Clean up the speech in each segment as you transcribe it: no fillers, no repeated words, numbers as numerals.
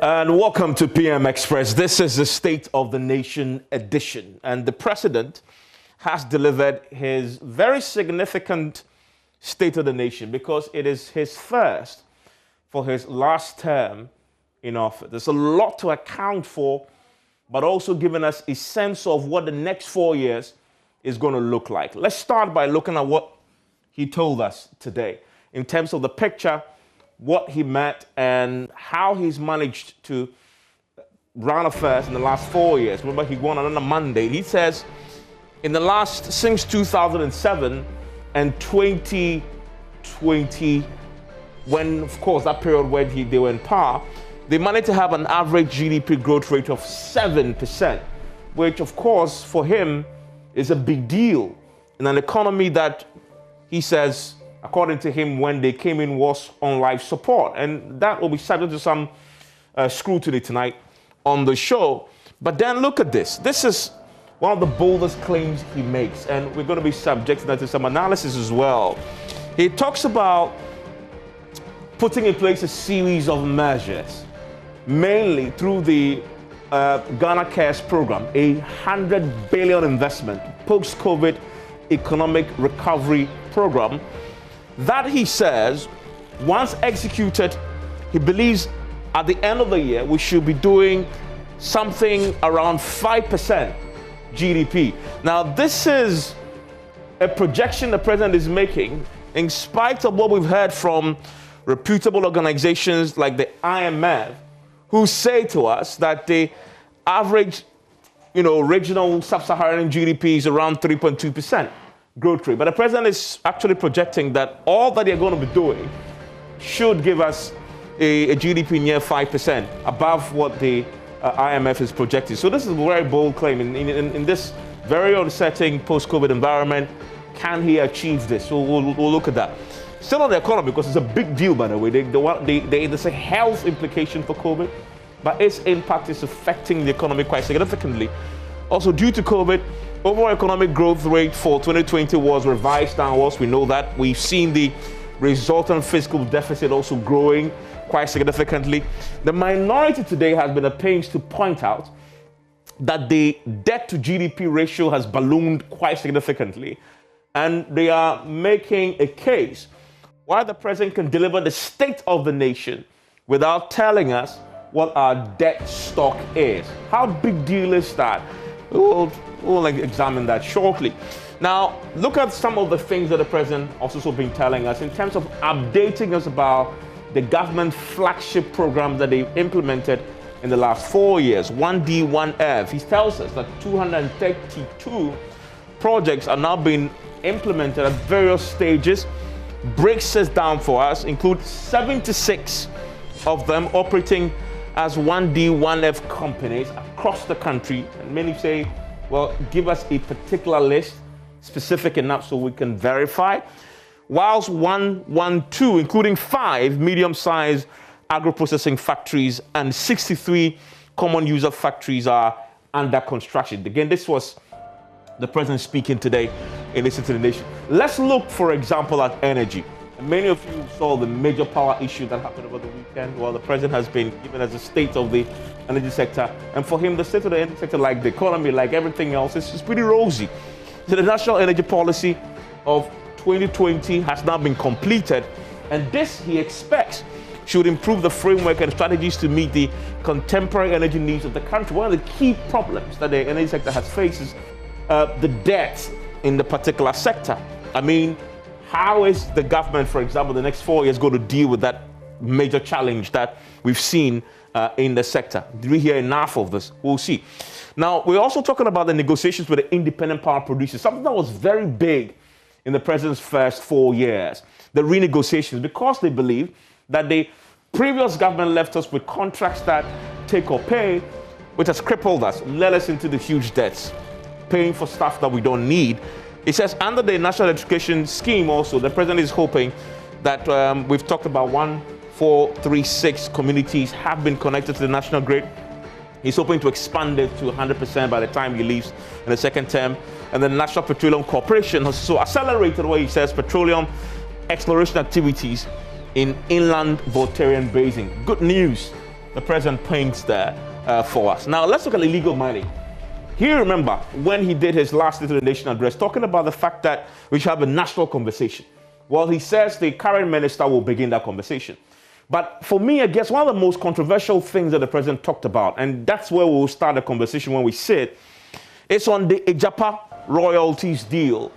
And welcome to PM Express. This is the State of the Nation edition. And the president has delivered his very significant State of the Nation because it is his first for his last term in office. There's a lot to account for, but also giving us a sense of what the next 4 years is going to look like. Let's start by looking at what he told us today in terms of the picture, what he met, and how he's managed to run affairs in the last 4 years. Remember, he won on a Monday. He says, since 2007 and 2020, when, of course, that period when they were in power, they managed to have an average GDP growth rate of 7%, which, of course, for him is a big deal in an economy that he says, according to him, when they came in, was on life support. And that will be subject to some scrutiny tonight on the show. But then look at this. This is one of the boldest claims he makes, and we're going to be subject to some analysis as well. He talks about putting in place a series of measures, mainly through the Ghana Cares program, a $100 billion investment, post-COVID economic recovery program, that he says, once executed, he believes at the end of the year, we should be doing something around 5% GDP. Now, this is a projection the president is making in spite of what we've heard from reputable organizations like the IMF, who say to us that the average, regional sub-Saharan GDP is around 3.2%. growth rate. But the president is actually projecting that all that they're going to be doing should give us a GDP near 5%, above what the IMF is projecting. So this is a very bold claim. In this very uncertain post-COVID environment, can he achieve this? So we'll look at that. Still on the economy, because it's a big deal, by the way. There's a health implication for COVID, but its impact is affecting the economy quite significantly. Also, due to COVID, overall economic growth rate for 2020 was revised downwards. We know that. We've seen the resultant fiscal deficit also growing quite significantly. The minority today has been at pains to point out that the debt to GDP ratio has ballooned quite significantly. And they are making a case why the president can deliver the State of the Nation without telling us what our debt stock is. How big deal is that? We'll examine that shortly. Now, look at some of the things that the president also been telling us in terms of updating us about the government flagship program that they implemented in the last 4 years, 1D, 1F. He tells us that 232 projects are now being implemented at various stages. Breaks this down for us, include 76 of them operating as 1D, 1F companies across the country. And many say, well, give us a particular list, specific enough so we can verify. Whilst 112, including 5 medium-sized agro-processing factories and 63 common user factories are under construction. Again, this was the president speaking today in Listen to the Nation. Let's look, for example, at energy. Many of you saw the major power issue that happened over the weekend. Well, the president has been given as the state of the energy sector. And for him, the state of the energy sector, like the economy, like everything else, is pretty rosy. So the National Energy Policy of 2020 has now been completed. And this, he expects, should improve the framework and strategies to meet the contemporary energy needs of the country. One of the key problems that the energy sector has faced is the debt in the particular sector. I mean, how is the government, for example, the next 4 years going to deal with that major challenge that we've seen in the sector? Did we hear enough of this? We'll see. Now, we're also talking about the negotiations with the independent power producers, something that was very big in the president's first 4 years, the renegotiations, because they believe that the previous government left us with contracts that take or pay, which has crippled us, led us into the huge debts, paying for stuff that we don't need. It says under the National Education Scheme also, the president is hoping that we've talked about 1,436 communities have been connected to the national grid. He's hoping to expand it to 100% by the time he leaves in the second term. And the National Petroleum Corporation has so accelerated what he says petroleum exploration activities in inland Voltarian Basin. Good news the president paints there for us. Now, let's look at illegal mining. Here, remember, when he did his last State of the Nation address, talking about the fact that we should have a national conversation. Well, he says the current minister will begin that conversation. But for me, I guess one of the most controversial things that the president talked about, and that's where we'll start the conversation when we sit, is on the Ejapa royalties deal.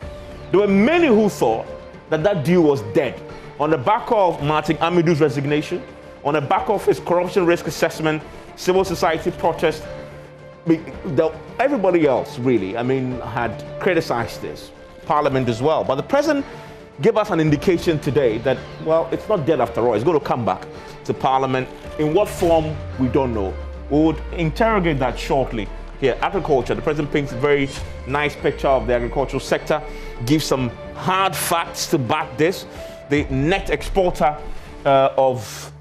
There were many who thought that that deal was dead on the back of Martin Amidou's resignation, on the back of his corruption risk assessment, civil society protest. Everybody else, really, I mean, had criticized this, Parliament as well. But the president gave us an indication today that, well, it's not dead after all. It's going to come back to Parliament. In what form, we don't know. We would interrogate that shortly. Here, agriculture, the president paints a very nice picture of the agricultural sector, gives some hard facts to back this. The net exporter of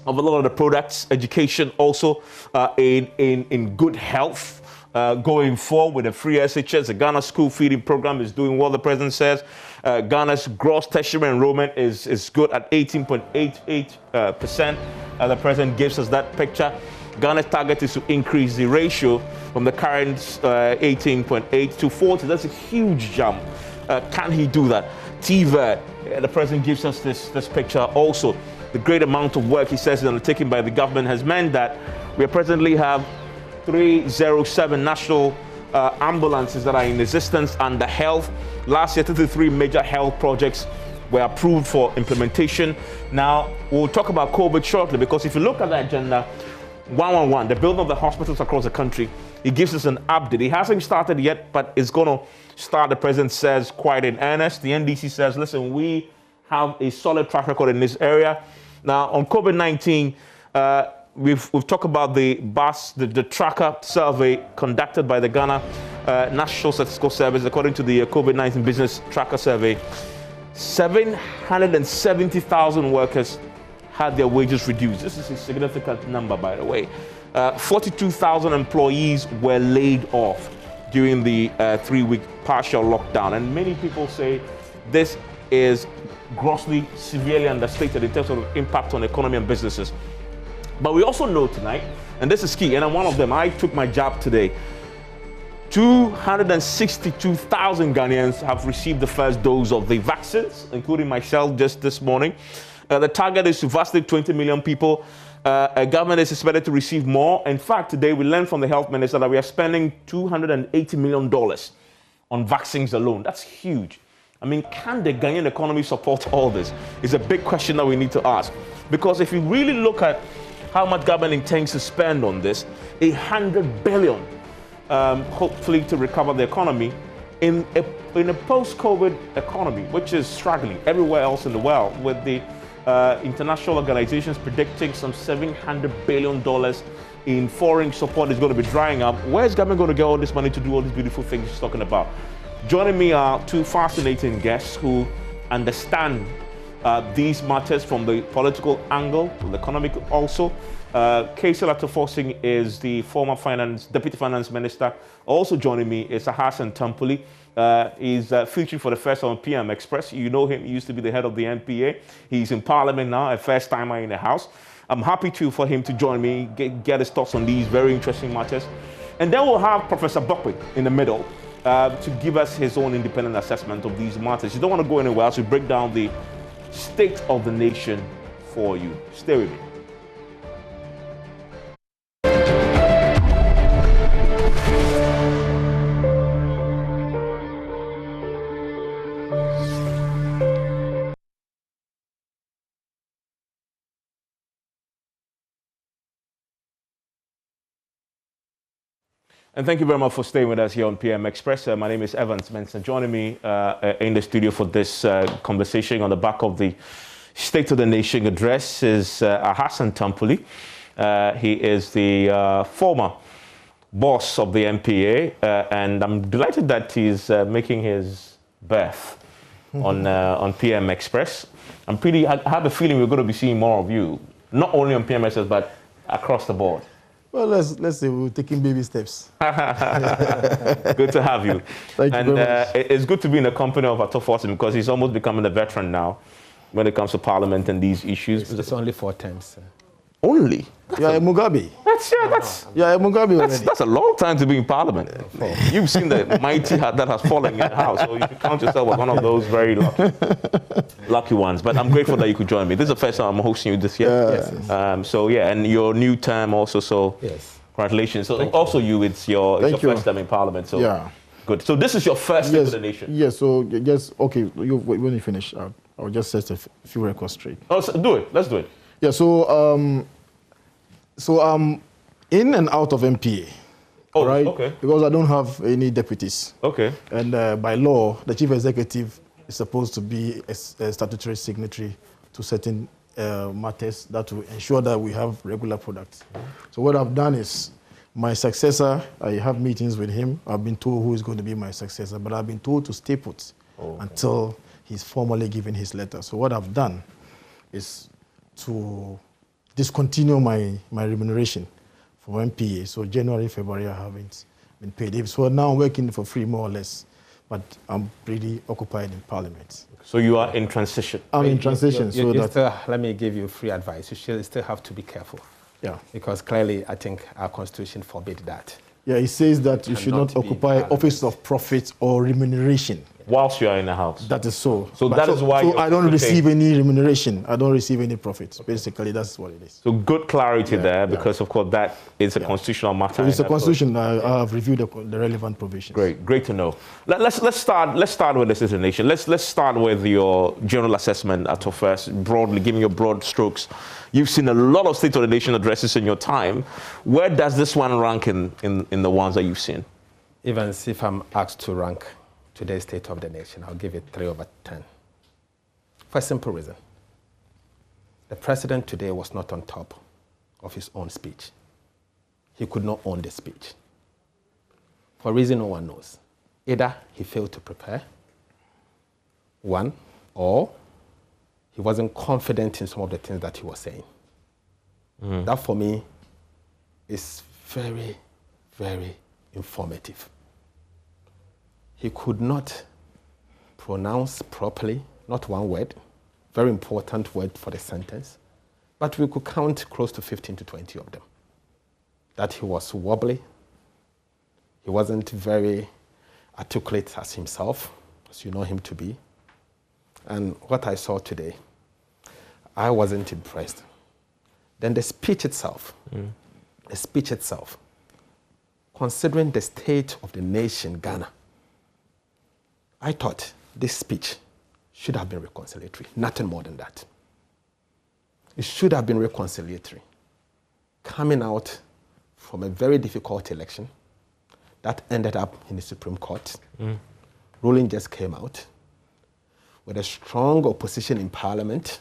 a lot of the products, education also in good health going forward with the free SHS. The Ghana school feeding program is doing well, the president says. Ghana's gross tertiary enrollment is good at 18.88%. The president gives us that picture. Ghana's target is to increase the ratio from the current 18.8 to 40. That's a huge jump. Can he do that? TVET, the president gives us this picture also. The great amount of work, he says, is undertaken by the government has meant that we presently have 307 national ambulances that are in existence under health. Last year, 33 major health projects were approved for implementation. Now, we'll talk about COVID shortly, because if you look at the agenda, 111, the building of the hospitals across the country, he gives us an update. It hasn't started yet, but it's going to start, the president says, quite in earnest. The NDC says, listen, we have a solid track record in this area. Now, on COVID-19, we've talked about the tracker survey conducted by the Ghana National Statistical Service. According to the COVID-19 business tracker survey, 770,000 workers had their wages reduced. This is a significant number, by the way. 42,000 employees were laid off during the 3-week partial lockdown. And many people say this is grossly, severely understated in terms of impact on economy and businesses. But we also know tonight, and this is key, and I'm one of them, I took my job today, 262,000 Ghanaians have received the first dose of the vaccines, including myself just this morning. The target is to vaccinate 20 million people. Government is expected to receive more. In fact, today we learned from the health minister that we are spending $280 million on vaccines alone. That's huge. I mean, can the Ghanaian economy support all this? It's a big question that we need to ask. Because if you really look at how much government intends to spend on this, $100 billion, hopefully to recover the economy in a post-COVID economy, which is struggling everywhere else in the world, with the international organizations predicting some $700 billion in foreign support is going to be drying up. Where's government going to get all this money to do all these beautiful things he's talking about? Joining me are two fascinating guests who understand these matters from the political angle, from the economic also. Cassiel Ato-Forsyth is the former Deputy Finance Minister. Also joining me is Hassan Tampuli. He's featuring for the first time on PM Express. You know him, he used to be the head of the NPA. He's in Parliament now, a first timer in the House. I'm happy for him to join me, get his thoughts on these very interesting matters. And then we'll have Professor Bokwe in the middle to give us his own independent assessment of these matters. You don't want to go anywhere else. We break down the state of the nation for you. Stay with me. And thank you very much for staying with us here on PM Express. My name is Evans Mensah. Joining me in the studio for this conversation on the back of the State of the Nation address is Hassan Tampuli. He is the former boss of the NPA, and I'm delighted that he's making his berth on PM Express. I have a feeling we're going to be seeing more of you, not only on PM Express, but across the board. Well, let's say we're taking baby steps. Good to have you. Thank you very much. It's good to be in the company of Ato-Forsyth because he's almost becoming a veteran now when it comes to Parliament and these issues. It's only 4 terms. Only? You're a Mugabe. You're a Mugabe already. That's a long time to be in parliament. You've seen the mighty hat that has fallen in the house, so you can count yourself as one of those very lucky ones. But I'm grateful that you could join me. This is the first time I'm hosting you this year. Yes. So yeah, and your new term also, so congratulations. So also it's your first time in parliament, so good. So this is your first State of the Nation? Yes, so just, okay, when you finish, I'll just set a few records straight. Oh, so do it, let's do it. Yeah, so I'm in and out of MPA. Oh, right? Okay. Because I don't have any deputies. Okay. And by law, the chief executive is supposed to be a statutory signatory to certain matters that will ensure that we have regular products. So what I've done is, my successor, I have meetings with him. I've been told who is going to be my successor, but I've been told to stay put until he's formally given his letter. So what I've done is to discontinue my remuneration for MPA. So January, February, I haven't been paid. So now I'm working for free, more or less, but I'm pretty occupied in Parliament. So you are in transition? I'm in transition. Let me give you free advice. You still have to be careful. Yeah. Because clearly, I think our constitution forbids that. Yeah, it says that you should not occupy office of profit or remuneration. Whilst you are in the house. That is so. So that is why. So I don't receive any remuneration. I don't receive any profit. Basically, that's what it is. So good clarity there, because of course that is a constitutional matter. So it's a constitution. I have reviewed the relevant provisions. Great to know. Let's start with the State of the Nation. Let's start with your general assessment at first, broadly, giving your broad strokes. You've seen a lot of State of the Nation addresses in your time. Where does this one rank in the ones that you've seen? Even if I'm asked to rank today's State of the Nation, I'll give it 3/10. For a simple reason. The president today was not on top of his own speech. He could not own the speech. For a reason no one knows. Either he failed to prepare, one, or he wasn't confident in some of the things that he was saying. That for me is very, very informative. He could not pronounce properly, not one word, very important word for the sentence, but we could count close to 15 to 20 of them. That he was wobbly, he wasn't very articulate as himself, as you know him to be. And what I saw today, I wasn't impressed. Then the speech itself, considering the state of the nation, Ghana, I thought this speech should have been reconciliatory, nothing more than that. It should have been reconciliatory. Coming out from a very difficult election that ended up in the Supreme Court, ruling just came out, with a strong opposition in Parliament,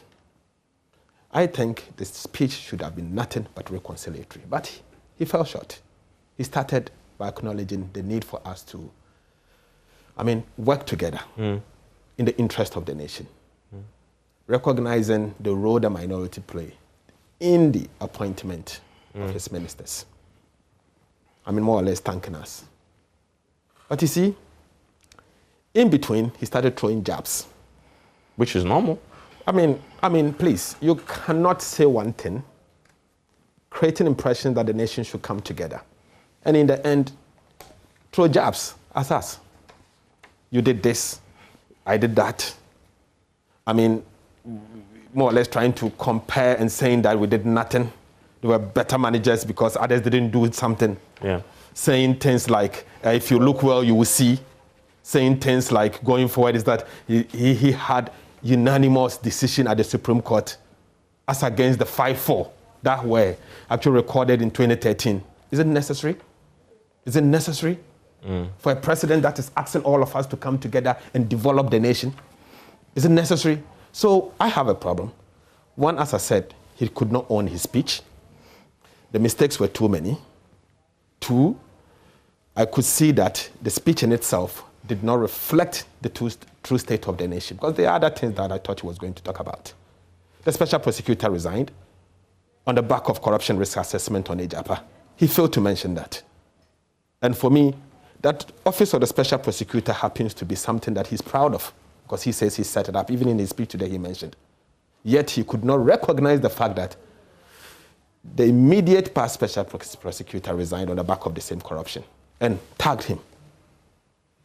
I think the speech should have been nothing but reconciliatory. But he fell short. He started by acknowledging the need for us to, work together in the interest of the nation, recognizing the role the minority play in the appointment of his ministers. More or less thanking us. But you see, in between, he started throwing jabs. Which is normal. Please, you cannot say one thing, create an impression that the nation should come together, and in the end, throw jabs at us. You did this, I did that. More or less trying to compare and saying that we did nothing. There were better managers because others didn't do something. Yeah. Saying things like, if you look well, you will see. Saying things like, going forward, is that he had unanimous decision at the Supreme Court as against the 5-4 that were actually recorded in 2013. Is it necessary? Is it necessary for a president that is asking all of us to come together and develop the nation? Is it necessary? So I have a problem. One, as I said, he could not own his speech. The mistakes were too many. Two, I could see that the speech in itself did not reflect the true state of the nation, because there are other things that I thought he was going to talk about. The special prosecutor resigned on the back of corruption risk assessment on Ejapa. He failed to mention that. And for me, that office of the special prosecutor happens to be something that he's proud of, because he says he set it up. Even in his speech today, he mentioned. Yet he could not recognize the fact that the immediate past special prosecutor resigned on the back of the same corruption and tagged him.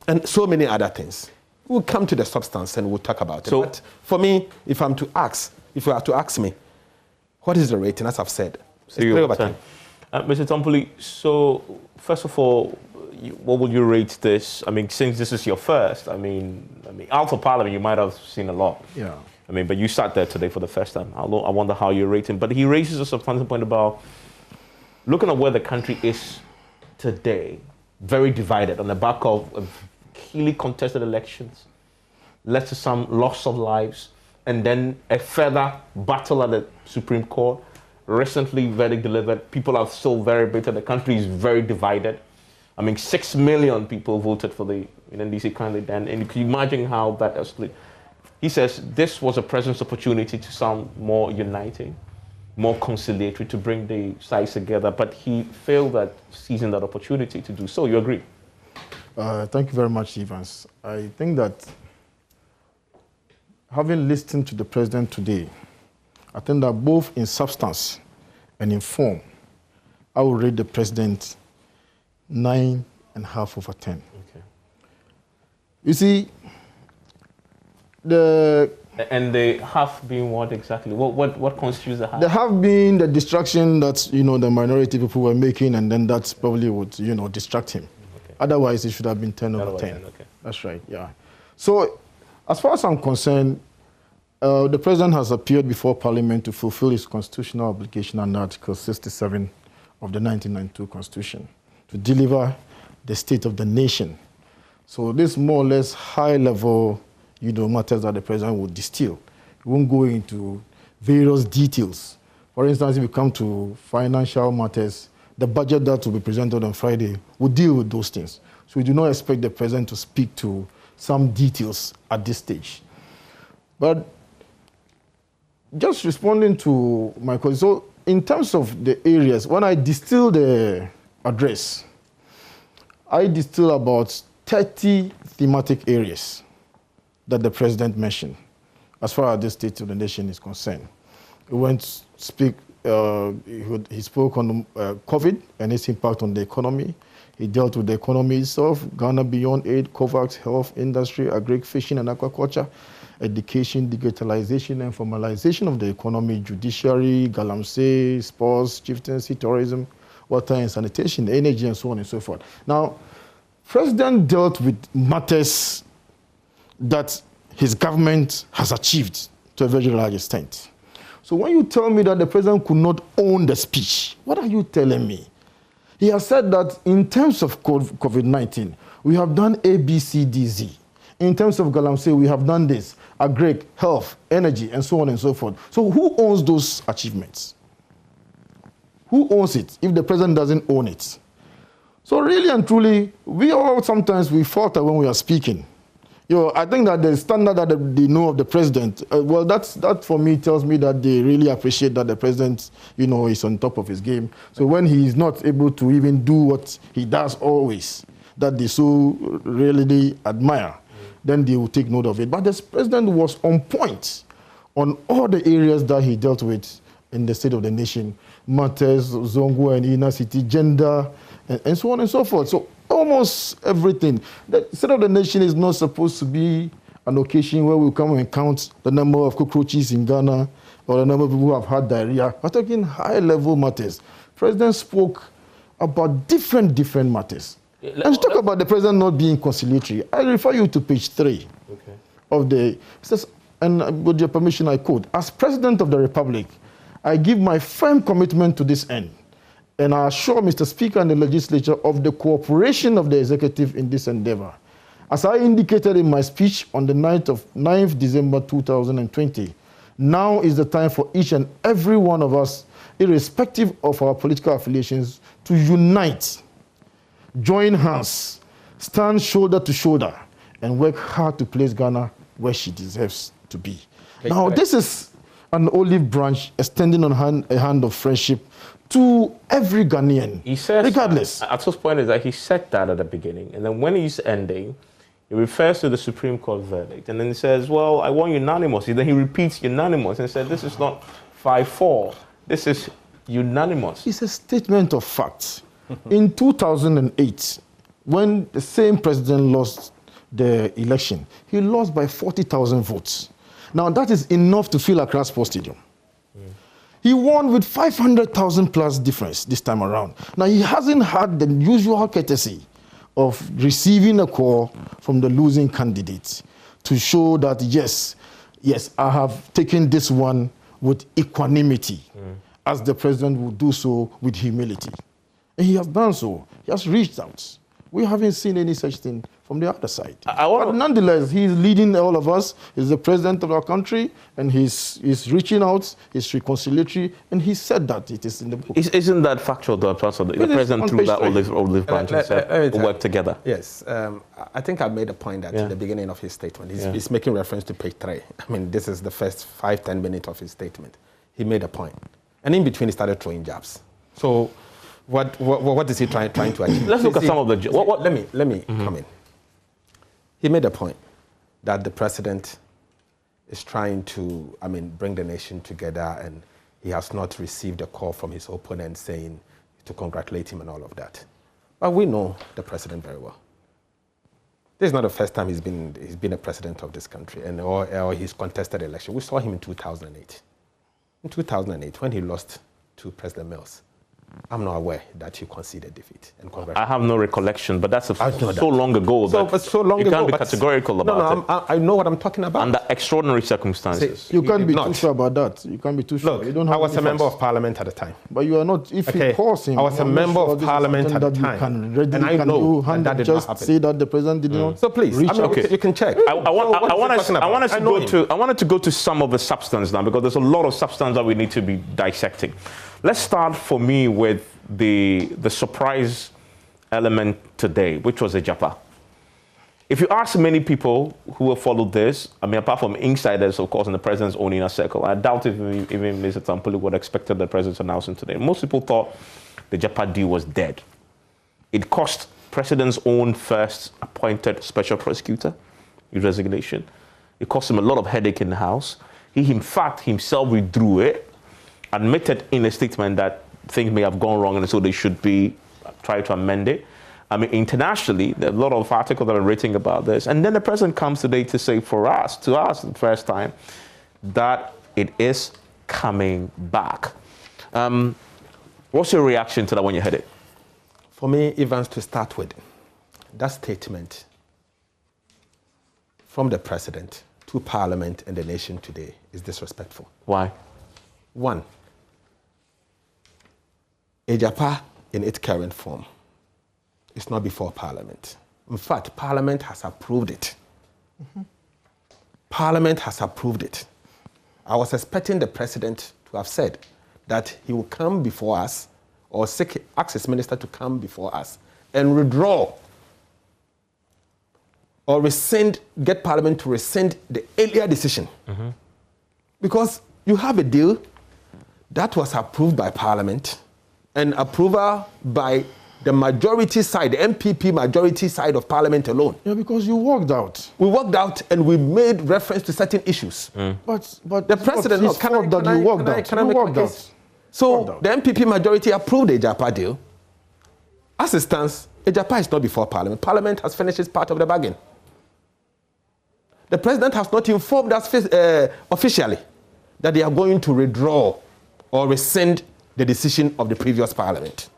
And so many other things. We'll come to the substance and we'll talk about it. But for me, if you are to ask me, what is the rating? As I've said, it's 3 over 10. Mr. Tampoli, so first of all, what would you rate this? I mean, since this is your first, I mean, out of Parliament, you might have seen a lot. Yeah. I mean, but you sat there today for the first time. I wonder how you rate him. But he raises a substantive point about looking at where the country is today, very divided on the back of keenly contested elections, led to some loss of lives, and then a further battle at the Supreme Court. Recently, verdict delivered. People are still very bitter. The country is very divided. I mean, 6 million people voted for the NDC candidate, and you can imagine how that escalated. He says this was a president's opportunity to sound more uniting, more conciliatory, to bring the sides together, but he failed at seizing that opportunity to do so. You agree? Thank you very much, Evans. I think that having listened to the president today, I think that both in substance and in form, I will rate the president 9.5 over 10. Okay. You see, and the half being what exactly? What constitutes the half? There have been the distraction that the minority people were making, and then that probably would distract him. Okay. Otherwise, it should have been 10 over 10. Okay. That's right. Yeah. So, as far as I'm concerned, the president has appeared before Parliament to fulfill his constitutional obligation under Article 67 of the 1992 Constitution to deliver the state of the nation. So, this more or less high-level matters that the president would distill. He won't go into various details. For instance, if you come to financial matters, the budget that will be presented on Friday will deal with those things. So we do not expect the president to speak to some details at this stage. But just responding to my question, so in terms of the areas, when I distill the address, I distill about 30 thematic areas that the president mentioned as far as the state of the nation is concerned. He went to speak, he spoke on COVID and its impact on the economy. He dealt with the economy itself, Ghana Beyond Aid, COVAX, health, industry, agri, fishing and aquaculture, education, digitalization and formalization of the economy, judiciary, galamsey, sports, chieftaincy, tourism, water and sanitation, energy and so on and so forth. Now, President dealt with matters that his government has achieved to a very large extent. So when you tell me that the president could not own the speech, what are you telling me? He has said that in terms of COVID-19, we have done A, B, C, D, Z. In terms of galamsey, we have done this, agri, health, energy, and so on and so forth. So who owns those achievements? Who owns it if the president doesn't own it? So really and truly, we all sometimes falter when we are speaking. I think that the standard that they know of the president, that for me tells me that they really appreciate that the president, is on top of his game. So when he is not able to even do what he does always, that they so really admire, then they will take note of it. But the president was on point on all the areas that he dealt with in the state of the nation, matters, Zongo and inner city, gender, and so on and so forth. So almost everything. The state of the nation is not supposed to be an occasion where we come and count the number of cockroaches in Ghana or the number of people who have had diarrhea. We're talking high-level matters. President spoke about different matters. Let's talk about the president not being conciliatory. I refer you to page 3 of the... It says, and with your permission, I quote, "As President of the Republic, I give my firm commitment to this end. And I assure Mr. Speaker and the legislature of the cooperation of the executive in this endeavor. As I indicated in my speech on the 9th December 2020, now is the time for each and every one of us, irrespective of our political affiliations, to unite, join hands, stand shoulder to shoulder, and work hard to place Ghana where she deserves to be." Now, this is an olive branch extending on a hand of friendship to every Ghanaian, he says, regardless. Ato's point is that he said that at the beginning, and then when he's ending, he refers to the Supreme Court verdict, and then he says, well, I want unanimous. Then he repeats unanimous and said, this is not 5-4. This is Unanimous. It's a statement of fact. In 2008, when the same president lost the election, he lost by 40,000 votes. Now that is enough to fill Accra Sports Stadium. He won with 500,000 plus difference this time around. Now he hasn't had the usual courtesy of receiving a call from the losing candidate to show that yes, I have taken this one with equanimity, as the president would do so with humility. And he has done so. He has reached out. We haven't seen any such thing from the other side. But nonetheless, he's leading all of us. He's the president of our country, and he's reaching out, he's reconciliatory, and he said that it is in the book. Isn't that factual, the president threw that olive branch and said, we'll work together? Yes. I think I made a point that at the beginning of his statement. He's making reference to page 3. I mean, this is the first 5-10 minutes of his statement. He made a point. And in between, he started throwing jabs. So what is he trying to achieve? Let's look at some of the... Let me come in. He made a point that the president is trying to, bring the nation together, and he has not received a call from his opponent saying to congratulate him and all of that. But we know the president very well. This is not the first time he's been a president of this country, or he's contested election. We saw him in 2008. In 2008, when he lost to President Mills, I'm not aware that he conceded defeat. And I have no recollection, but that's so long ago that so long you can't be categorical about it. I know what I'm talking about. Under extraordinary circumstances. You can't be too sure about that. You can't be too sure. Look, you don't have I was a member of parliament at the time. But you are not, if you cause him... I was a member of parliament at the time. And I know that did not happen. Say that the president did not... So please, you can check. I wanted to go to some of the substance now, because there's a lot of substance that we need to be dissecting. Let's start, for me, with the surprise element today, which was Agyapa. If you ask many people who have followed this, apart from insiders, of course, in the president's own inner circle, I doubt if even Mr. Tampulu would have expected the president's announcement today. Most people thought the Agyapa deal was dead. It cost president's own first appointed special prosecutor his resignation. It cost him a lot of headache in the House. He, in fact, himself withdrew it, admitted in a statement that things may have gone wrong and so they should be try to amend it. Internationally, there are a lot of articles that are written about this. And then the president comes today to say to us, the first time, that it is coming back. What's your reaction to that when you heard it? For me, Evans, to start with, that statement from the president to Parliament and the nation today is disrespectful. Why? One, Agyapa in its current form is not before Parliament. In fact, Parliament has approved it. Parliament has approved it. I was expecting the president to have said that he will come before us, or ask his minister to come before us and withdraw or get Parliament to rescind the earlier decision. Because you have a deal that was approved by Parliament and approval by the majority side, the MPP majority side of Parliament alone. Yeah, because you walked out. We walked out and we made reference to certain issues. But the president, you walked out. So the MPP majority approved the Agyapa deal. As it stands, Agyapa is not before Parliament. Parliament has finished its part of the bargain. The president has not informed us officially that they are going to withdraw or rescind the decision of the previous Parliament.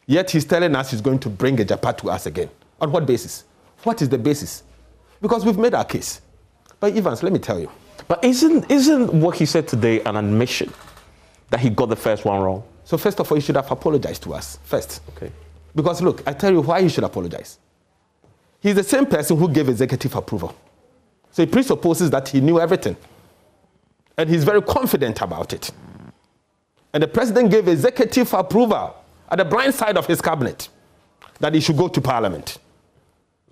Yet he's telling us he's going to bring Agyapa to us again. On what basis? What is the basis? Because we've made our case. But Evans, let me tell you. But isn't what he said today an admission that he got the first one wrong? So first of all, he should have apologized to us first. Okay. Because look, I tell you why he should apologize. He's the same person who gave executive approval. So he presupposes that he knew everything. And he's very confident about it. And the president gave executive approval at the blind side of his cabinet that he should go to Parliament.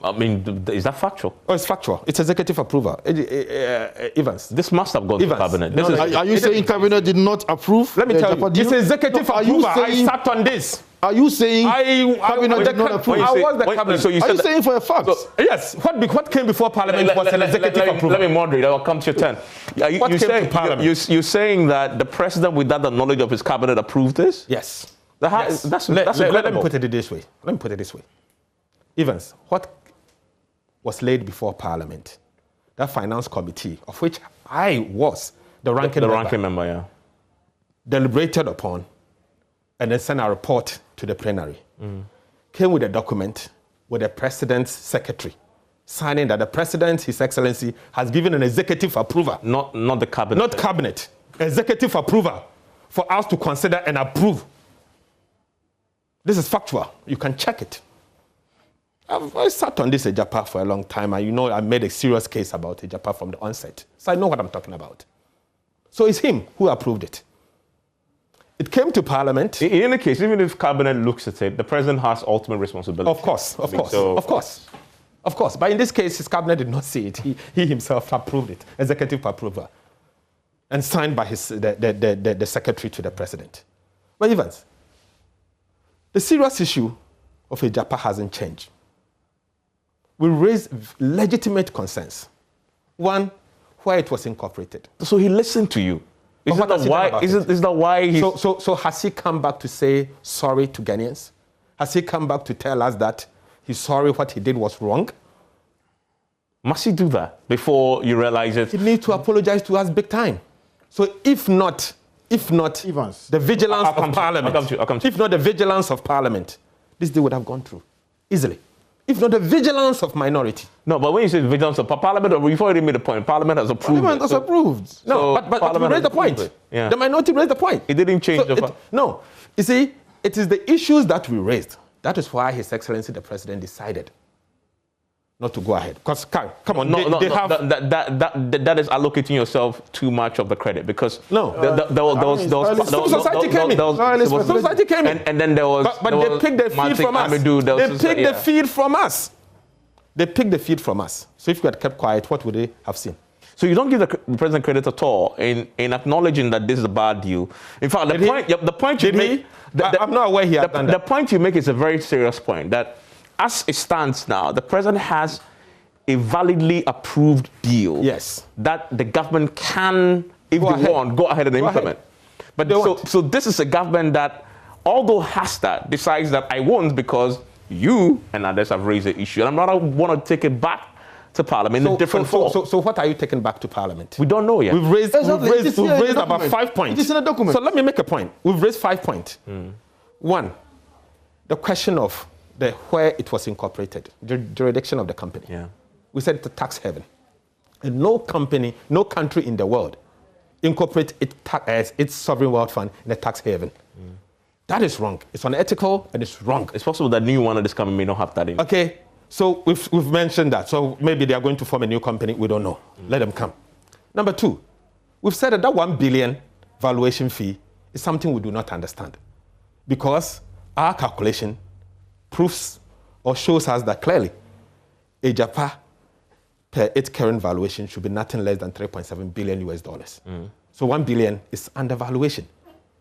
Is that factual? Oh, it's factual. It's executive approval. Evans. This must have gone to Cabinet. Are you saying Cabinet did not approve? Let me tell you. It's executive approval. I sat on this. Are you saying cabinet did not approve? I was the cabinet. So you Are said you saying for a fact? So, yes. What came before Parliament was an executive approval. Let me moderate. I'll come to your turn. You're saying that the president, without the knowledge of his cabinet, approved this? Yes. That's Let me incredible. put it this way. Evans, what was laid before Parliament, that finance committee, of which I was the ranking member, yeah. deliberated upon, and then sent a report to the plenary. Came with a document with the president's secretary, signing that the president, His Excellency, has given an executive approval. Not the cabinet. Not cabinet. Executive approval for us to consider and approve. This is factual. You can check it. I sat on this EJAPA for a long time, and you know I made a serious case about EJAPA from the onset. So I know what I'm talking about. So it's him who approved it. It came to Parliament. In any case, even if cabinet looks at it, the president has ultimate responsibility. Of course. But in this case, his cabinet did not see it. He himself approved it, executive approval, and signed by the secretary to the president. But Evans, the serious issue of EJAPA hasn't changed. We raised legitimate concerns. One, where it was incorporated. So he listened to you. Is that why he... So has he come back to say sorry to Ghanaians? Has he come back to tell us that he's sorry what he did was wrong? Must he do that before you realize it? He needs to apologize to us big time. So if not Evans, the vigilance of Parliament, I'll come to if not the vigilance of Parliament, this deal would have gone through easily. If not the vigilance of minority. No, but when you say vigilance of Parliament, you've already made the point. Parliament has approved. Parliament has approved. No, but we raised the point. Yeah. The minority raised the point. It didn't change No. You see, it is the issues that we raised. That is why His Excellency the President decided not to go ahead. Because, come on, that is allocating yourself too much of the credit because society came in. And then there was... But they picked the feed from us. They picked the feed from us. They picked the feed from us. So if you had kept quiet, what would they have seen? So you don't give the president credit at all in acknowledging that this is a bad deal. In fact, the point you make... I'm not aware he had done that. The point you make is a very serious point, that as it stands now, the president has a validly approved deal. Yes. That the government can, if they want, go ahead and implement. But so this is a government that, although has that, decides that I won't because you and others have raised the issue. And I'm not want to take it back to Parliament in a different form. So what are you taking back to Parliament? We don't know yet. We've raised about 5 points. It is in a document. So let me make a point. We've raised 5 points. One, the question of where it was incorporated, the jurisdiction of the company. Yeah. We said it's a tax haven. And no country in the world incorporates its sovereign wealth fund in a tax haven. That is wrong. It's unethical and it's wrong. It's possible that new one of this company may not have that in. Okay, so we've mentioned that. So maybe they are going to form a new company. We don't know. Let them come. Number two, we've said that 1 billion valuation fee is something we do not understand because our calculation proves or shows us that clearly EJAPA per its current valuation should be nothing less than $3.7 billion. So 1 billion is undervaluation.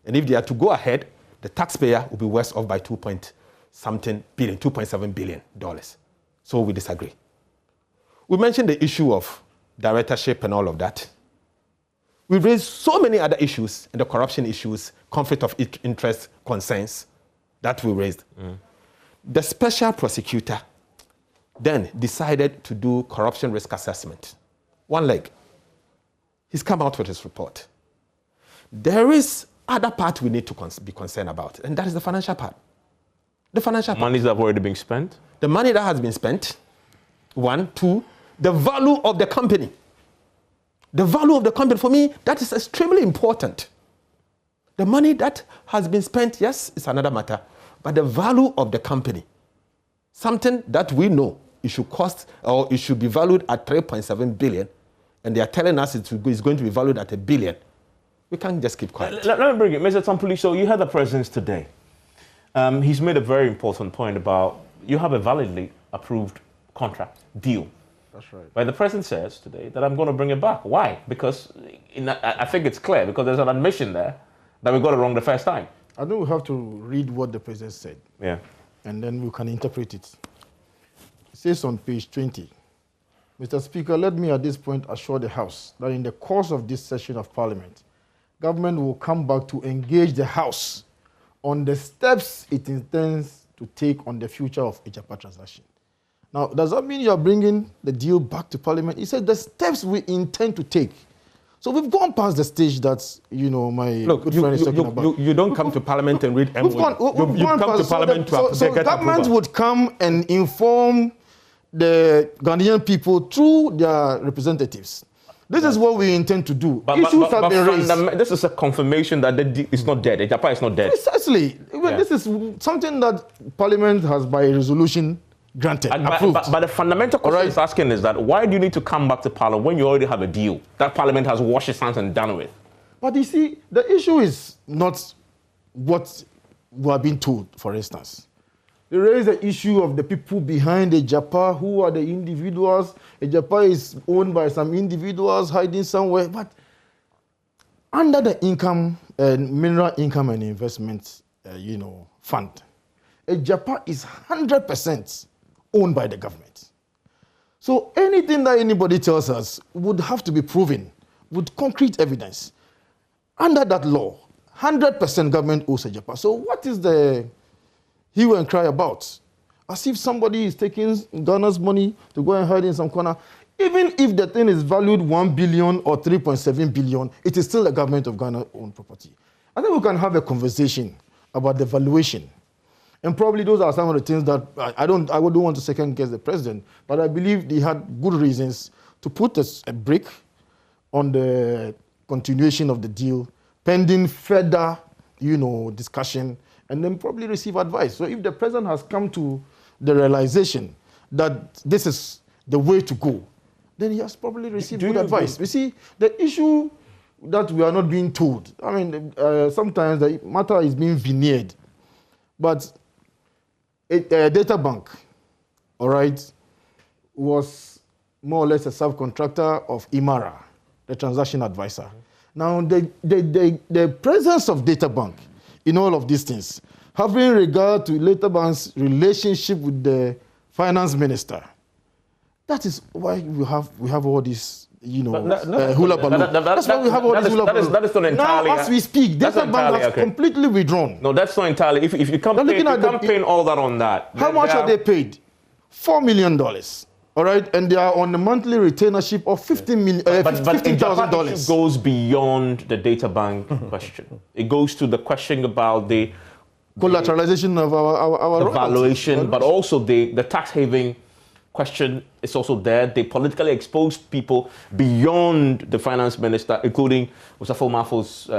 And if they are to go ahead, the taxpayer will be worse off by $2.7 billion. So we disagree. We mentioned the issue of directorship and all of that. We raised so many other issues, and the corruption issues, conflict of interest concerns that we raised. The special prosecutor then decided to do corruption risk assessment. One leg. He's come out with his report. There is other part we need to be concerned about, and that is the financial part. The financial part. Monies that have already been spent? The money that has been spent, one. Two, the value of the company. The value of the company, for me, that is extremely important. The money that has been spent, yes, it's another matter, but the value of the company, something that we know it should cost or it should be valued at 3.7 billion, and they are telling us it's going to be valued at $1 billion. We can't just keep quiet. Let me bring it. Mr. Tampuli, so you heard the president today. He's made a very important point about you have a validly approved contract deal. That's right. But the president says today that I'm going to bring it back. Why? Because I think it's clear, because there's an admission there that we got it wrong the first time. I think we have to read what the president said. Yeah. And then we can interpret it. It says on page 20, Mr. Speaker, let me at this point assure the House that in the course of this session of Parliament, government will come back to engage the House on the steps it intends to take on the future of Ejapa transaction. Now, does that mean you are bringing the deal back to Parliament? He said the steps we intend to take. So we've gone past the stage that, my good friend is talking about. You don't come to Parliament and read MOU. You come to Parliament to so get government approval. would come and inform the Ghanaian people through their representatives. This is what we intend to do. Issues have been raised. This is a confirmation that it's not dead. Ejapa is not dead. Precisely. Yeah. This is something that Parliament has, by resolution, granted, approved. But the fundamental question is asking is that why do you need to come back to Parliament when you already have a deal that Parliament has washed its hands and done with? But you see, the issue is not what we are being told, for instance. They raise the issue of the people behind Ejapa, who are the individuals. Ejapa is owned by some individuals hiding somewhere. But under the income and mineral income and investment, fund, Ejapa is 100% owned by the government. So anything that anybody tells us would have to be proven with concrete evidence. Under that law, 100% government owes Ejapa. So what is the hue and cry about? As if somebody is taking Ghana's money to go and hide in some corner. Even if the thing is valued 1 billion or 3.7 billion, it is still the government of Ghana owned property. I think we can have a conversation about the valuation. And probably those are some of the things that I don't want to second guess the president, but I believe they had good reasons to put a break on the continuation of the deal, pending further, discussion, and then probably receive advice. So if the president has come to the realization that this is the way to go, then he has probably received good advice. You see, the issue that we are not being told, sometimes the matter is being veneered, but a data bank, was more or less a subcontractor of Imara, the transaction advisor. Now, the presence of data bank in all of these things, having regard to data bank's relationship with the finance minister, that is why we have all this, hula balloon. That's why we have all this hula balloon. That is not entirely. Now, as we speak, data bank has completely withdrawn. No, that's not entirely. If you can't pay all that on that. How much are they paid? $4 million. All right, and they are on a monthly retainership of $15,000. It goes beyond the data bank question. It goes to the question about the collateralization of our valuation, but also the tax haven question is also there. They politically exposed people beyond the finance minister, including Musafo Mafo's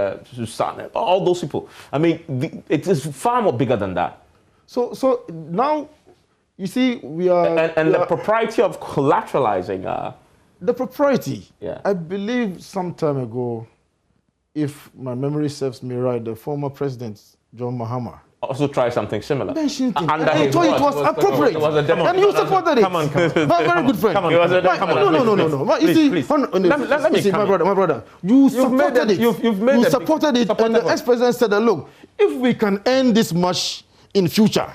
son, all those people. I mean, it is far more bigger than that. So now, you see, we are... And the propriety of collateralizing... the propriety. Yeah. I believe some time ago, if my memory serves me right, the former president, John Mahama, also tried something similar. Mentioned it. I thought it was appropriate. And you supported it. Come on. My very good friend. No. Please. Let me see, my brother. You supported it. You supported it, and the ex-president said that, look, if we can earn this much in future,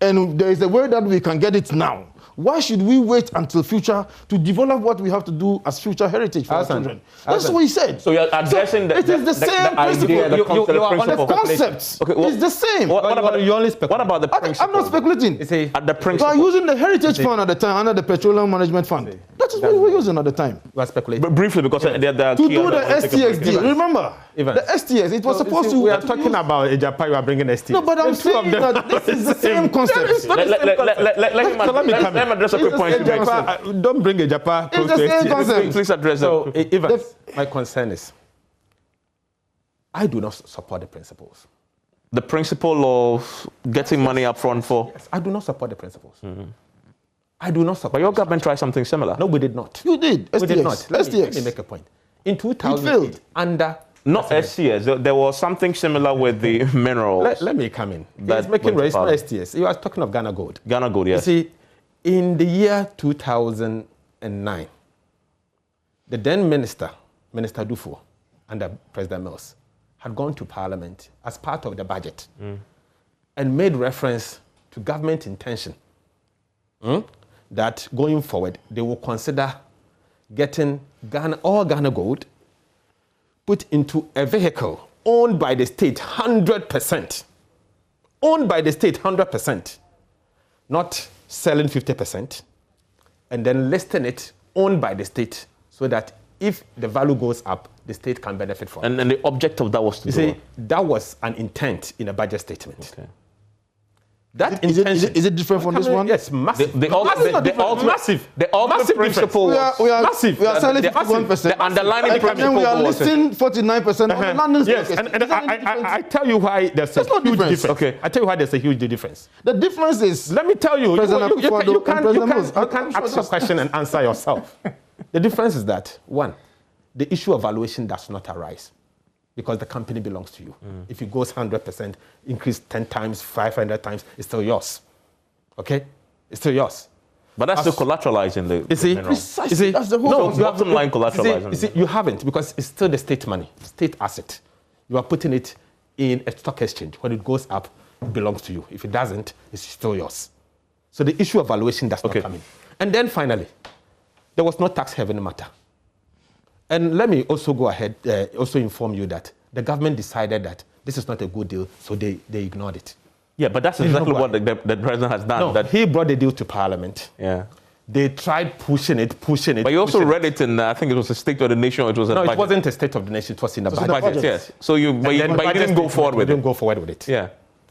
and there is a way that we can get it now, why should we wait until future to develop what we have to do as future heritage for our children? That's what he said. So you're addressing it is the same idea, principle. the concept is the same. What about the principle? I'm not speculating. At the principle. We are using the heritage fund at the time under the petroleum management fund. That is what we were using at the time. We are speculating. Briefly, because to do the STX deal. Remember, the STX, it was supposed to... We are talking about Ejapa, you are bringing STX. No, but I'm saying that this is the same concept. Let me address a quick point. Don't bring Ejapa close to STX. Please address it. Evans, my concern is, I do not support the principles. The principle of getting money up front for... Yes, I do not support the principles. Mm-hmm. I do not support... But your government tried something similar. No, we did not. You did. STX. We did not. Let me make a point. In 2008, under... Not STS. There was something similar with the minerals. Let me come in. He's making race for STS. You are talking of Ghana Gold. Ghana Gold, yes. You see, in the year 2009, the then Minister Dufour, under President Mills, had gone to Parliament as part of the budget and made reference to government intention that going forward they will consider getting all Ghana gold put into a vehicle owned by the state 100%. Owned by the state 100%. Not selling 50% and then listing it owned by the state so that if the value goes up, the state can benefit from it. And the object of that was to see, that was an intent in a budget statement. Okay. That Is it different from this one? Yes, massive. The ultimate principle We are selling 51%. The underlying and principle then we are was listing 49% on the London Yes, Stock and I tell you why there's a huge difference. Okay. I tell you why there's a huge difference. The difference is, Let me tell you, President you Akufo-Addo can ask a question and answer yourself. The difference is that, one, the issue of valuation does not arise because the company belongs to you. If it goes 100%, increase 10 times, 500 times, it's still yours. Okay? It's still yours. But that's still collateralizing the You see? mineral. precisely, You see? that's the whole No, point. you Bottom line collateralizing. You see, you haven't because it's still the state money, state asset. You are putting it in a stock exchange. When it goes up, it belongs to you. If it doesn't, it's still yours. So the issue of valuation does not come in. And then finally, there was no tax haven matter. And let me also go ahead, also inform you that the government decided that this is not a good deal, so they ignored it. Yeah, but that's exactly what the president has done. No, that he brought the deal to Parliament. Yeah. They tried pushing it. But you also read it in, I think it was a State of the Nation, or it was a No, budget. it wasn't a State of the Nation, it was in the budget. Budget, yes. So you didn't go forward with it. We didn't go forward with it. Yeah.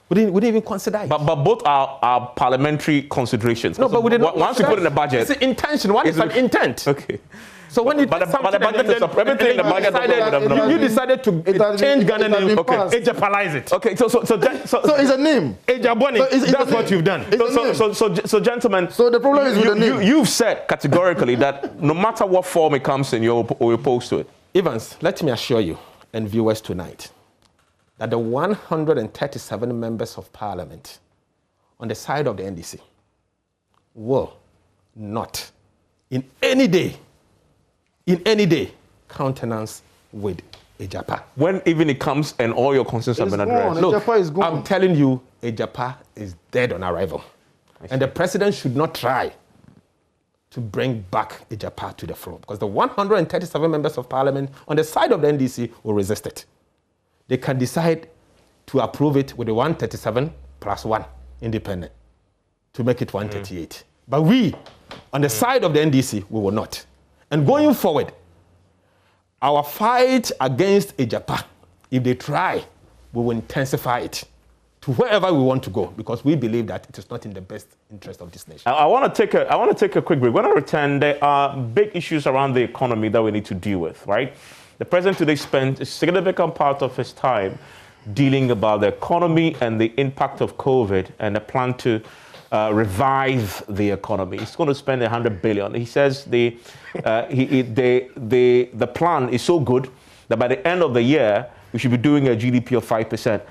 We didn't even consider it. But both are parliamentary considerations. No, but we didn't. Once you put in the budget. It's the intention. One is an intent. Okay. So when you But the budget is everything in the budget you decided to change Ghana name. Okay. Ejapalize it. Okay, so it's a name. Ejaboni. So it's That's a what name. you've done. So gentlemen. So the problem is with the name. You've said categorically that no matter what form it comes in, you're opposed to it. Evans, let me assure you and viewers tonight that the 137 members of Parliament on the side of the NDC will not in any day countenance with Ejapa. When even it comes and all your concerns have been addressed. Look, Ejapa is gone. I'm telling you, Ejapa is dead on arrival. And the president should not try to bring back Ejapa to the floor because the 137 members of Parliament on the side of the NDC will resist it. They can decide to approve it with the 137 plus 1 independent to make it 138. But we, on the side of the NDC, we will not. And going forward, our fight against Ejapa, if they try, we will intensify it to wherever we want to go because we believe that it is not in the best interest of this nation. I want to take a quick break. When I return, there are big issues around the economy that we need to deal with, right? The president today spent a significant part of his time dealing about the economy and the impact of COVID and a plan to revive the economy. He's going to spend $100 billion. He says the plan is so good that by the end of the year, we should be doing a GDP of 5%.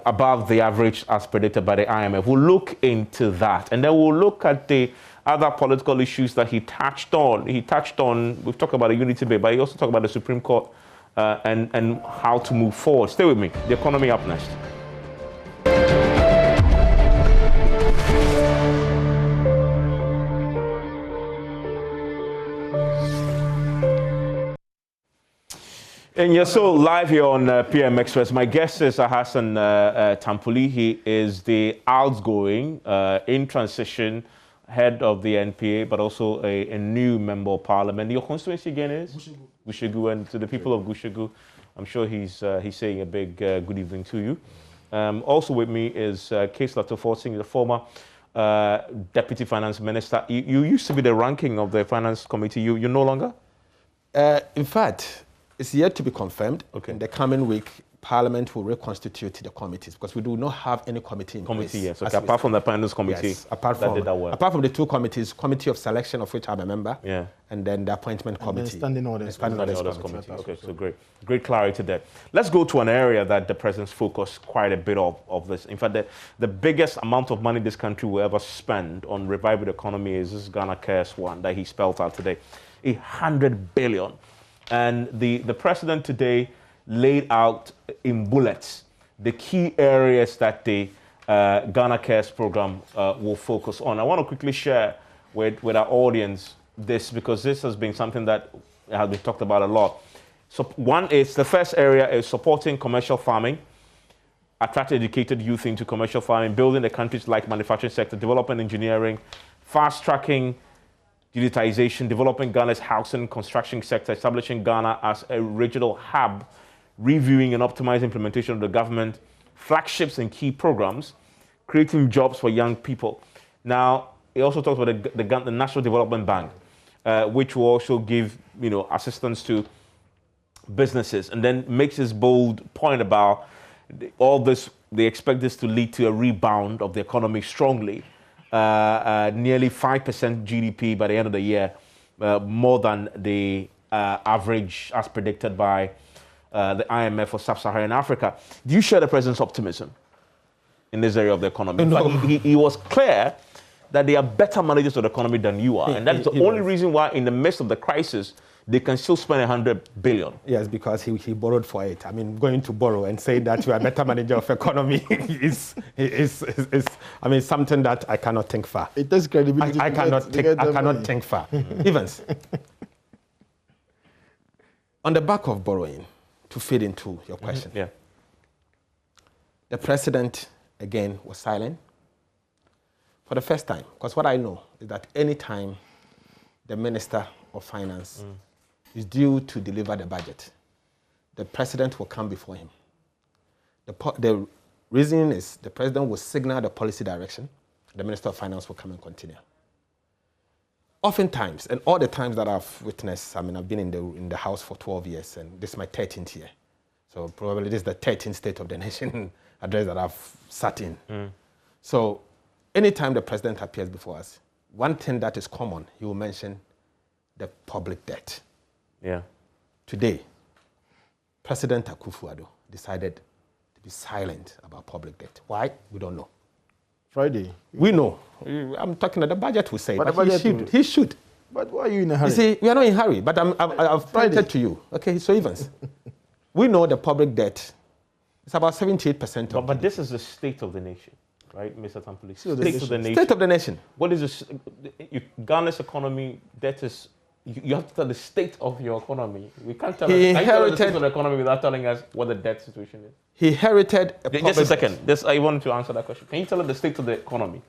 Above the average as predicted by the IMF. We'll look into that. And then we'll look at the other political issues that he touched on. We've talked about the unity bill, but he also talked about the Supreme Court and how to move forward. Stay with me. The economy up next. And you're so live here on PM Express. My guest is Hassan Tampuli. He is the outgoing, in transition, head of the NPA, but also a new member of parliament. Your constituency again is? Gushagu. And to the people of Gushagu, I'm sure he's saying a big good evening to you. Also with me is Case Latto-Forson, the former Deputy Finance Minister. You used to be the ranking of the Finance Committee. You're no longer? In fact, it's yet to be confirmed. Okay. In the coming week, Parliament will reconstitute the committees because we do not have any committee in place. Yes. Okay. Apart from the Finance Committee, yes, apart from the two committees, Committee of Selection, of which I'm a member, and then the Appointment Committee. Standing Orders. Committee. Okay, so great clarity there. Let's go to an area that the president's focused quite a bit of this. In fact, the biggest amount of money this country will ever spend on reviving the economy is this Ghana Cares one that he spelled out today, $100 billion. And the president today laid out in bullets the key areas that the Ghana Cares program will focus on. I want to quickly share with our audience this, because this has been something that has been talked about a lot. So one is, the first area is supporting commercial farming, attract educated youth into commercial farming, building the country's light manufacturing sector, developing engineering, fast-tracking digitization, developing Ghana's housing construction sector, establishing Ghana as a regional hub, reviewing and optimizing implementation of the government flagships and key programs, creating jobs for young people. Now, he also talks about the National Development Bank, which will also give assistance to businesses, and then makes this bold point about all this. They expect this to lead to a rebound of the economy strongly, nearly 5% GDP by the end of the year, more than the average as predicted by the IMF for Sub-Saharan Africa. Do you share the president's optimism in this area of the economy? No. He was clear that they are better managers of the economy than you are, and that's the only reason why in the midst of the crisis, they can still spend 100 billion. Yes, because he borrowed for it. I mean, going to borrow and say that you are a better manager of economy is something that I cannot think far. It takes credibility. I cannot think far. Evans, on the back of borrowing, to feed into your question, the president again was silent for the first time. Because what I know is that any time the Minister of Finance is due to deliver the budget, the president will come before him. The reason is the president will signal the policy direction, the Minister of Finance will come and continue. Oftentimes, and all the times that I've witnessed, I've been in the House for 12 years, and this is my 13th year. So probably this is the 13th State of the Nation address that I've sat in. So anytime the president appears before us, one thing that is common, he will mention the public debt. Yeah. Today, President Akufo-Addo decided to be silent about public debt. Why? We don't know. Friday. We know. I'm talking about the budget will say, but he should. But why are you in a hurry? You see, we are not in a hurry, but I've pointed to you. Okay, so Evans, we know the public debt is about 78% of. But this is the state of the nation, right, Mr. Tampoli? State of the nation. State of the nation. What is this? Ghana's economy, debt is. You have to tell the state of your economy. We can't tell the state of the economy without telling us what the debt situation is. He inherited a Just a second. I want to answer that question. Can you tell us the state of the economy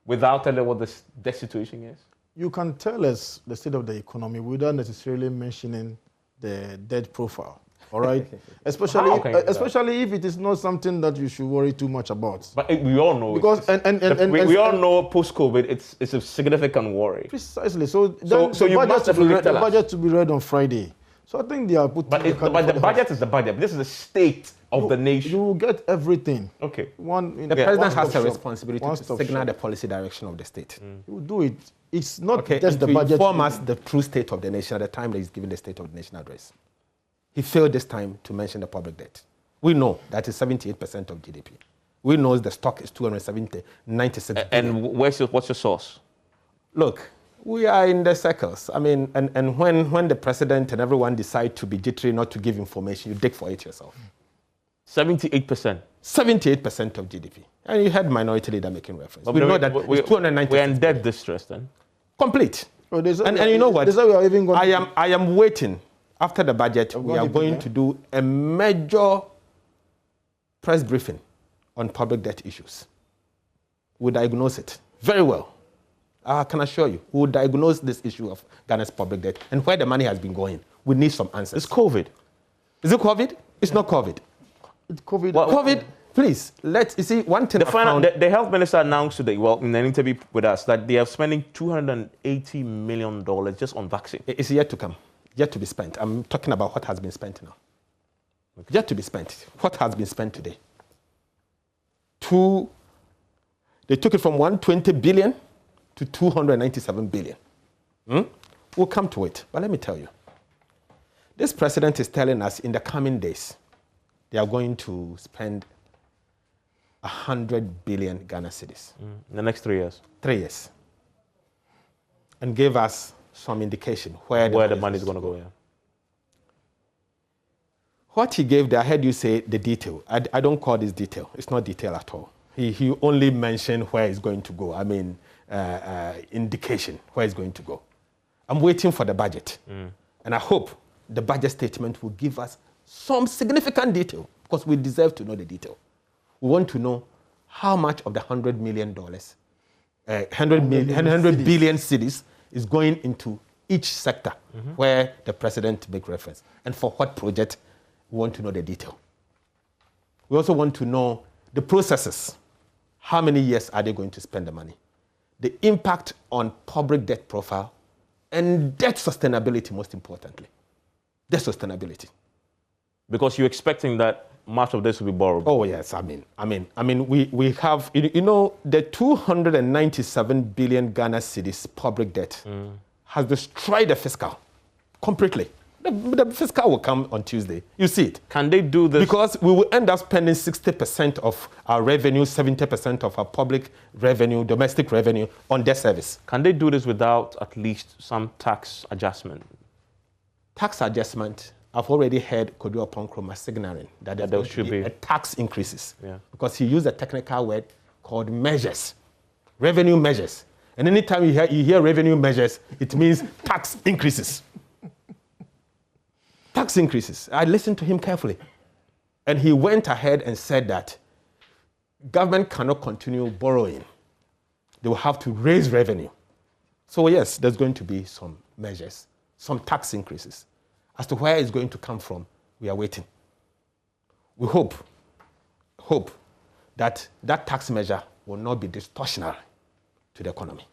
without telling what the debt situation is? You can tell us the state of the economy without necessarily mentioning the debt profile. All right, especially if it is not something that you should worry too much about. But we all know because we all know post-COVID it's a significant worry. Precisely. So the budget to be read on Friday. So I think they are putting. But the budget is the budget. This is the state of the nation. You will get everything. Okay. The president has a responsibility to signal the policy direction of the state. He will do it. It's not just the budget. Inform us the true state of the nation at the time that he's giving the State of the Nation address. He failed this time to mention the public debt. We know that is 78% of GDP. We know the stock is 96 And what's your source? Look, we are in the circles. And when the president and everyone decide to be jittery, not to give information, you dig for it yourself. 78%. 78% of GDP. And you had Minority Leader making reference. But we know that it's 290. We're in debt distress then? Complete. And you know what? I am waiting. After the budget, we are going to do a major press briefing on public debt issues. We'll diagnose it very well. I can assure you, we'll diagnose this issue of Ghana's public debt and where the money has been going. We need some answers. It's COVID. Is it COVID? It's not COVID. It's COVID. Well, COVID, please, you see, one thing the health minister announced today, in an interview with us, that they are spending $280 million just on vaccine. It's yet to come. Yet to be spent. I'm talking about what has been spent now. Yet to be spent. What has been spent today? They took it from 120 billion to 297 billion. We'll come to it. But let me tell you, this president is telling us in the coming days, they are going to spend 100 billion Ghana cedis. In the next 3 years. 3 years. And gave us some indication where the money is going to go. What he gave there, I heard you say the detail. I don't call this detail. It's not detail at all. He only mentioned where it's going to go. I mean, indication where it's going to go. I'm waiting for the budget. And I hope the budget statement will give us some significant detail, because we deserve to know the detail. We want to know how much of the $100 million, 100 billion cedis is going into each sector where the president makes reference, and for what project. We want to know the detail. We also want to know the processes. How many years are they going to spend the money? The impact on public debt profile and debt sustainability, most importantly. Debt sustainability. Because you're expecting that much of this will be borrowed. Oh yes, I mean, we have, you know, the 297 billion Ghana cedis public debt has destroyed the fiscal completely. The fiscal will come on Tuesday. You see it. Can they do this? Because we will end up spending 60% of our revenue, 70% of our public revenue, domestic revenue on debt service. Can they do this without at least some tax adjustment? Tax adjustment, I've already heard Kodu Oponkroma signaling that there should be a tax increases. Yeah. Because he used a technical word called measures, revenue measures. And anytime you hear revenue measures, it means tax increases. Tax increases. I listened to him carefully. And he went ahead and said that government cannot continue borrowing. They will have to raise revenue. So yes, there's going to be some measures, some tax increases. As to where it's going to come from, we are waiting. We hope that that tax measure will not be distortionary to the economy.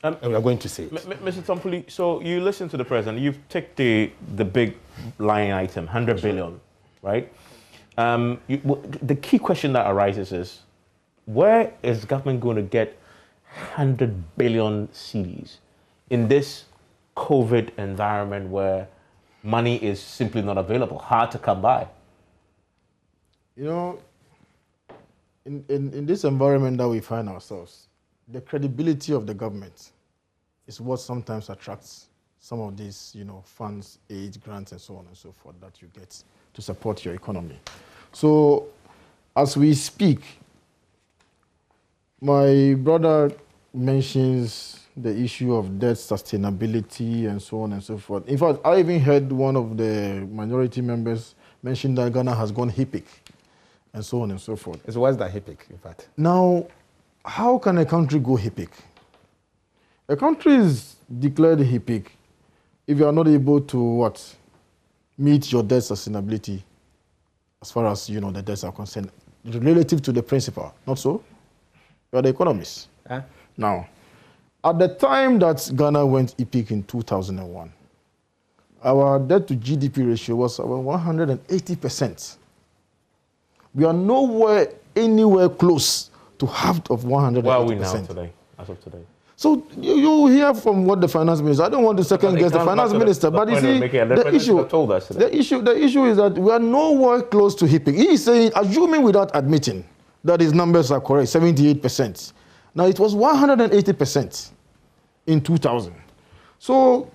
And we are going to see it. Mr. Tampuli, so you listen to the president. You've taken the big line item, 100 billion, right? The key question that arises is, where is government going to get 100 billion cedis in this COVID environment where money is simply not available, hard to come by? You know, in this environment that we find ourselves, the credibility of the government is what sometimes attracts some of these, you know, funds, aid, grants, and so on and so forth that you get to support your economy. So, as we speak, my brother mentions the issue of debt sustainability and so on and so forth. In fact, I even heard one of the minority members mention that Ghana has gone HIPIC and so on and so forth. It's worse than HIPIC, in fact. Now, how can a country go HIPIC? A country is declared HIPIC if you are not able to meet your debt sustainability as far as, you know, the debts are concerned, relative to the principal, not so? You are the economist. Now, at the time that Ghana went HIPIC in 2001, our debt to GDP ratio was about 180%. We are anywhere close to half of 180%. Where are we now today, as of today? So you hear from what the finance minister, I don't want to second guess the finance minister, but you see, the issue is that we are nowhere close to HIPIC. He is saying, assuming without admitting that his numbers are correct, 78%. Now it was 180% in 2000. So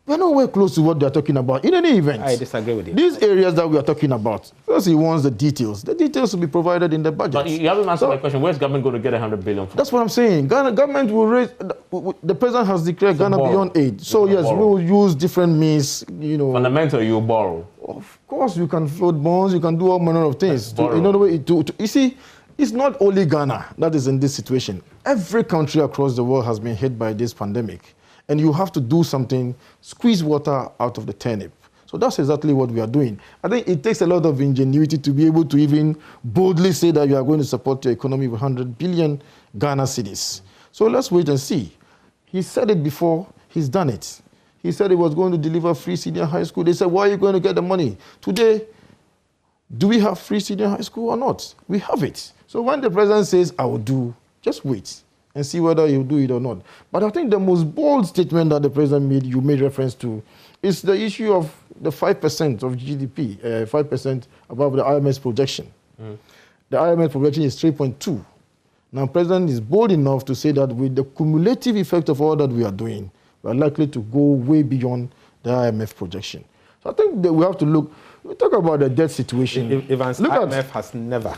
we're nowhere close to what they're talking about. In any event, I disagree with you. These areas that we are talking about, first he wants the details. The details will be provided in the budget. But you haven't answered my question. Where's government going to get 100 billion from? That's what I'm saying. Ghana government will raise. The president has declared Ghana beyond aid. So yes, we will use different means. You know, fundamentally, you borrow. Of course, you can float bonds. You can do all manner of things. You see, it's not only Ghana that is in this situation. Every country across the world has been hit by this pandemic. And you have to do something, squeeze water out of the turnip. So that's exactly what we are doing. I think it takes a lot of ingenuity to be able to even boldly say that you are going to support your economy with 100 billion Ghana cedis. So let's wait and see. He said it before, he's done it. He said he was going to deliver free senior high school. They said, why are you going to get the money? Today, do we have free senior high school or not? We have it. So when the president says, I will do, just wait and see whether he'll do it or not. But I think the most bold statement that the president made, you made reference to, is the issue of the 5% of GDP, 5% above the IMF projection. The IMF projection is 3.2. Now, president is bold enough to say that with the cumulative effect of all that we are doing, we are likely to go way beyond the IMF projection. So I think that we have to look. We talk about the debt situation. Evans, Look IMF at has never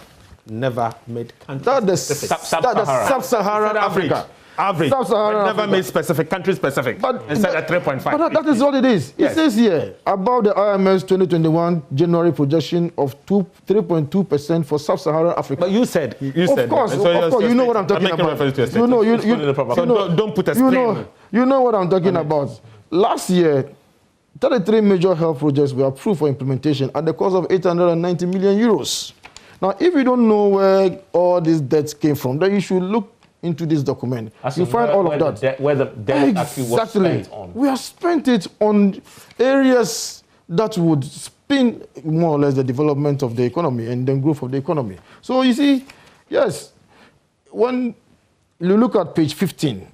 made country that specific. sub-Saharan Africa. Average. Sub-Saharan Never Africa. made specific, country specific. But instead at 3.5. But that is what it is. Yes. It says here about the IMF's 2021 January projection of 3.2% for sub-Saharan Africa. But you said. Of course, you know what I'm talking about. Don't put a spin. You know what I'm talking about. Last year, 33 major health projects were approved for implementation at the cost of 890 million euros. Now, if you don't know where all these debts came from, then you should look into this document. You find all of that. Where the debt actually was spent on. We have spent it on areas that would spin more or less the development of the economy and then growth of the economy. So you see, yes, when you look at page 15,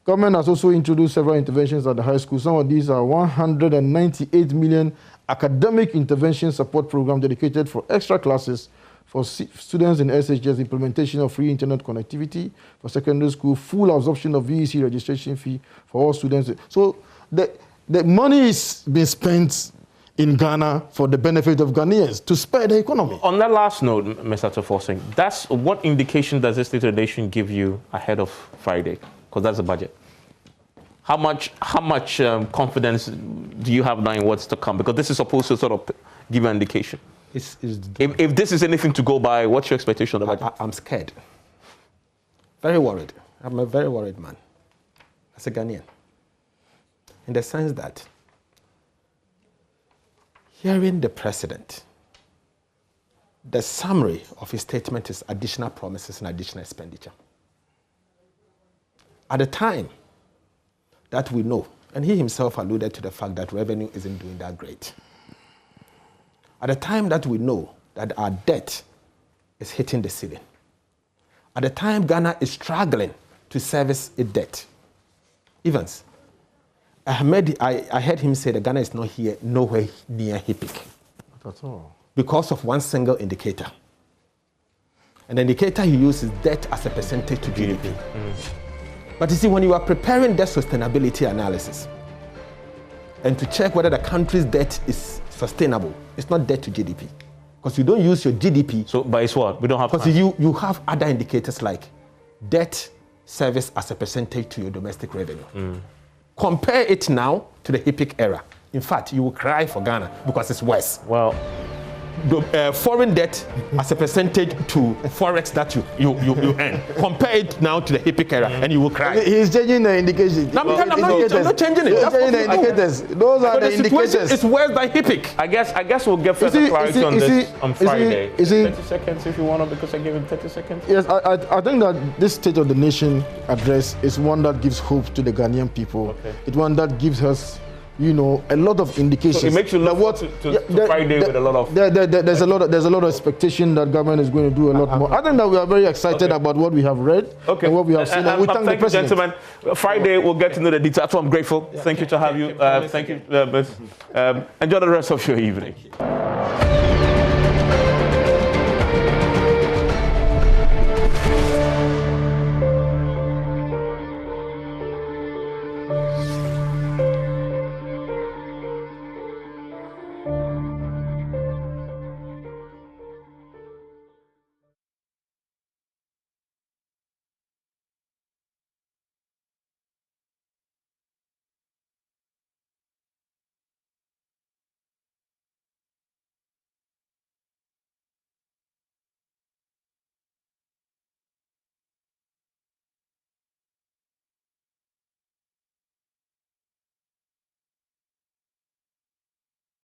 government has also introduced several interventions at the high school. Some of these are 198 million academic intervention support program dedicated for extra classes for students in SHS, implementation of free internet connectivity for secondary school, full absorption of VEC registration fee for all students. So the money is being spent in Ghana for the benefit of Ghanaians to spur the economy. On that last note, Mr. Tofosing, that's what indication does the State of the Nation give you ahead of Friday? Because that's the budget. How much confidence do you have now in what's to come? Because this is supposed to sort of give an indication. If this is anything to go by, what's your expectation about it? I'm scared. Very worried. I'm a very worried man as a Ghanaian. In the sense that hearing the president, the summary of his statement is additional promises and additional expenditure. At the time that we know, and he himself alluded to the fact that revenue isn't doing that great. At the time that we know that our debt is hitting the ceiling, at the time Ghana is struggling to service its debt, Evans, I heard him say that Ghana is nowhere near HIPC. Not at all. Because of one single indicator. An indicator he uses debt as a percentage to GDP. But you see, when you are preparing debt sustainability analysis and to check whether the country's debt is sustainable, it's not debt to GDP. Because you don't use your GDP. So, but it's what? We don't have. Because you have other indicators like debt service as a percentage to your domestic revenue. Compare it now to the HIPC era. In fact, you will cry for Ghana because it's worse. Well, foreign debt as a percentage to forex that you earn. Compare it now to the HIPC era and you will cry. He's changing the indication. No, I'm not changing it. He's changing the indicators. Those are the indicators. It's worse than HIPC. I guess we'll get further clarity on this on Friday. 30 seconds if you want to, because I gave him 30 seconds. Yes, I think that this State of the Nation address is one that gives hope to the Ghanaian people. Okay. It's one that gives us, a lot of indications. So it makes you look forward to Friday with a lot of. There's a lot of expectation that government is going to do a lot more. I think that we are very excited about what we have read and what we have seen, and we thank the president. Gentlemen. Friday we'll get to know the details. So I'm grateful. Thank you to have you. Thank you. Enjoy the rest of your evening.